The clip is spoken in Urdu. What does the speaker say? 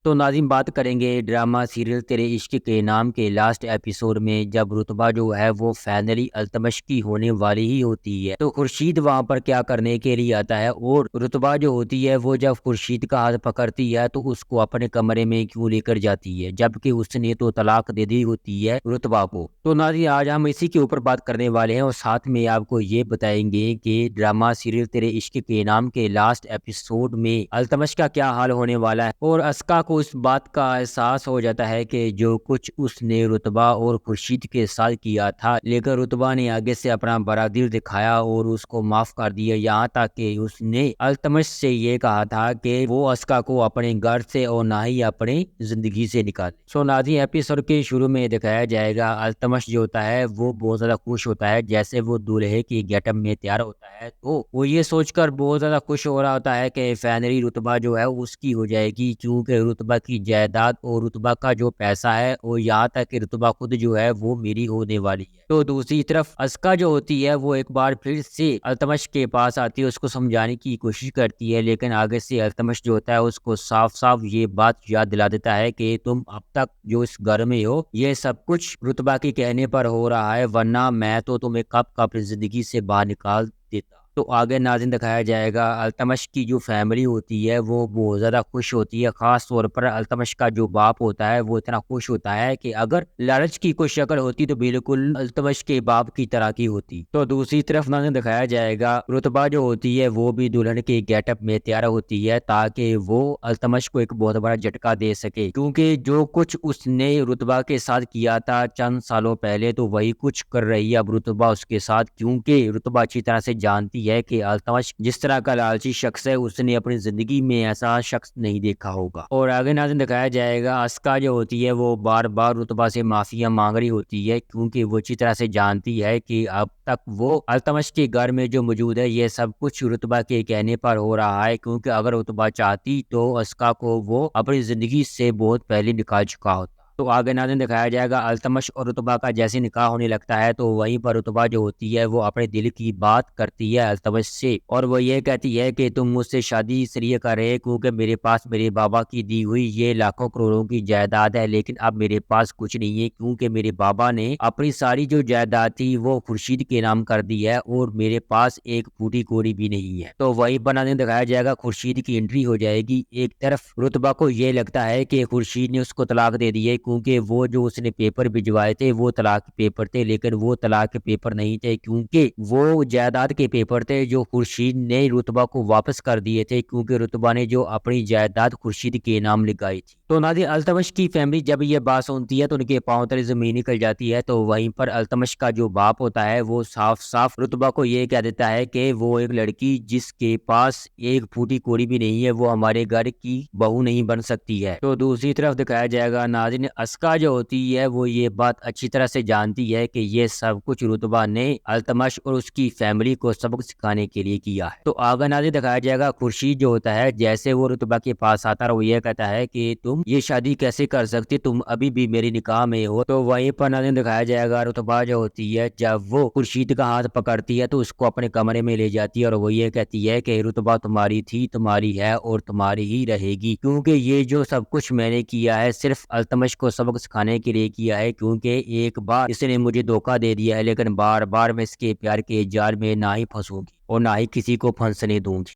تو ناظرین بات کریں گے ڈرامہ سیریل تیرے عشق کے نام کے لاسٹ ایپیسوڈ میں، جب رتبہ جو ہے وہ فائنلی التمش کی ہونے والی ہی ہوتی ہے تو خورشید وہاں پر کیا کرنے کے لیے آتا ہے، اور رتبہ جو ہوتی ہے وہ جب خورشید کا ہاتھ پکڑتی ہے تو اس کو اپنے کمرے میں کیوں لے کر جاتی ہے، جبکہ اس نے تو طلاق دے دی ہوتی ہے رتبہ کو۔ تو ناظرین آج ہم اسی کے اوپر بات کرنے والے ہیں، اور ساتھ میں آپ کو یہ بتائیں گے کہ ڈرامہ سیریل تیرے عشق کے نام کے لاسٹ ایپیسوڈ میں التمش کا کیا حال ہونے والا ہے، اور اسکا کو اس بات کا احساس ہو جاتا ہے کہ جو کچھ اس نے رتبہ اور خورشید کے ساتھ کیا تھا، لیکن رتبہ نے آگے سے اپنا بڑا دل دکھایا اور اس کو معاف کر دیا، یہاں تک کہ اس نے التمش سے یہ کہا تھا کہ وہ اسکا کو اپنے گھر سے اور نہ ہی اپنی زندگی سے نکالے۔ سو ناظرین ایپیسوڈ کے شروع میں دکھایا جائے گا التمش جو ہوتا ہے وہ بہت زیادہ خوش ہوتا ہے، جیسے وہ دولہے کی گیٹ اپ میں تیار ہوتا ہے تو وہ یہ سوچ کر بہت زیادہ خوش ہو رہا ہوتا ہے کہ فائنلی رتبہ جو ہے اس کی ہو جائے گی، کیونکہ رتبہ کی جائیداد اور رتبہ کا جو پیسہ ہے، اور یہاں تک کہ رتبہ خود جو ہے وہ میری ہونے والی ہے۔ تو دوسری طرف اسکا جو ہوتی ہے وہ ایک بار پھر سے التمش کے پاس آتی ہے، اس کو سمجھانے کی کوشش کرتی ہے، لیکن آگے سے التمش جو ہوتا ہے اس کو صاف صاف یہ بات یاد دلا دیتا ہے کہ تم اب تک جو اس گھر میں ہو یہ سب کچھ رتبہ کے کہنے پر ہو رہا ہے، ورنہ میں تو تمہیں کب کا اپنی زندگی سے باہر نکال دیتا۔ تو آگے ناظرین دکھایا جائے گا التمش کی جو فیملی ہوتی ہے وہ بہت زیادہ خوش ہوتی ہے، خاص طور پر التمش کا جو باپ ہوتا ہے وہ اتنا خوش ہوتا ہے کہ اگر لالچ کی کوئی شکل ہوتی تو بالکل التمش کے باپ کی طرح کی ہوتی۔ تو دوسری طرف ناظرین دکھایا جائے گا رتبہ جو ہوتی ہے وہ بھی دلہن کے گیٹ اپ میں تیار ہوتی ہے تاکہ وہ التمش کو ایک بہت بڑا جھٹکا دے سکے، کیونکہ جو کچھ اس نے رتبہ کے ساتھ کیا تھا چند سالوں پہلے تو وہی کچھ کر رہی ہے اب رتبہ اس کے ساتھ، کیونکہ رتبہ اچھی طرح سے جانتی ہے کہ التمش جس طرح کا لالچی شخص ہے اس نے اپنی زندگی میں ایسا شخص نہیں دیکھا ہوگا۔ اور آگے ناظرین دکھایا جائے گا اسکا جو ہوتی ہے وہ بار بار رتبہ سے معافیا مانگ رہی ہوتی ہے، کیونکہ وہ اچھی طرح سے جانتی ہے کہ اب تک وہ التمش کے گھر میں جو موجود ہے یہ سب کچھ رتبہ کے کہنے پر ہو رہا ہے، کیونکہ اگر رتبہ چاہتی تو اسکا کو وہ اپنی زندگی سے بہت پہلے نکال چکا ہوتا۔ تو آگے ناظرین دکھایا جائے گا التمش اور رتبہ کا جیسے نکاح ہونے لگتا ہے تو وہیں پر رتبہ جو ہوتی ہے وہ اپنے دل کی بات کرتی ہے التمش سے، اور وہ یہ کہتی ہے کہ تم مجھ سے شادی اس لیے کر رہے کیونکہ میرے پاس میرے بابا کی دی ہوئی یہ لاکھوں کروڑوں کی جائیداد ہے، لیکن اب میرے پاس کچھ نہیں ہے، کیونکہ میرے بابا نے اپنی ساری جو جائیداد تھی وہ خورشید کے نام کر دی ہے، اور میرے پاس ایک پھوٹی کوڑی بھی نہیں ہے۔ تو وہی بنانے دکھایا جائے گا خورشید کی انٹری ہو جائے گی۔ ایک طرف رتبہ کو یہ لگتا ہے کہ خورشید نے اس کو طلاق دے دی ہے، کیونکہ وہ جو اس نے پیپر بھجوائے تھے وہ طلاق کے پیپر تھے، لیکن وہ طلاق کے پیپر نہیں تھے، کیونکہ وہ جائیداد کے پیپر تھے جو خورشید نے رتبہ کو واپس کر دیے تھے، کیونکہ رتبہ نے جو اپنی جائیداد خورشید کے نام لگائی تھی۔ تو ناظرین التمش کی فیملی جب یہ بات سنتی ہے تو ان کے پاؤں تلے زمین نکل جاتی ہے، تو وہیں پر التمش کا جو باپ ہوتا ہے وہ صاف صاف رتبہ کو یہ کہہ دیتا ہے کہ وہ ایک لڑکی جس کے پاس ایک پھوٹی کوڑی بھی نہیں ہے وہ ہمارے گھر کی بہو نہیں بن سکتی ہے۔ تو دوسری طرف دکھایا جائے گا ناظرین اسکا جو ہوتی ہے وہ یہ بات اچھی طرح سے جانتی ہے کہ یہ سب کچھ رتبہ نے التمش اور اس کی فیملی کو سبق سکھانے کے لیے کیا ہے۔ تو آگے ناظرین دکھایا جائے گا خورشید جو ہوتا ہے جیسے وہ رتبہ کے پاس آتا ہے وہ یہ کہتا ہے کہ تم یہ شادی کیسے کر سکتی، تم ابھی بھی میری نکاح میں ہو۔ تو وہیں پر ناظرین دکھایا جائے گا رتبہ جو ہوتی ہے جب وہ خورشید کا ہاتھ پکڑتی ہے تو اس کو اپنے کمرے میں لے جاتی ہے، اور وہ یہ کہتی ہے کہ رتبہ تمہاری تھی، تمہاری ہے اور تمہاری ہی رہے گی، کیونکہ یہ جو سب کچھ میں نے کیا ہے صرف التمش کو سبق سکھانے کے لیے کیا ہے، کیونکہ ایک بار اس نے مجھے دھوکہ دے دیا ہے، لیکن بار بار میں اس کے پیار کے جال میں نہ ہی پھنسوں گی اور نہ ہی کسی کو پھنسنے دوں گی۔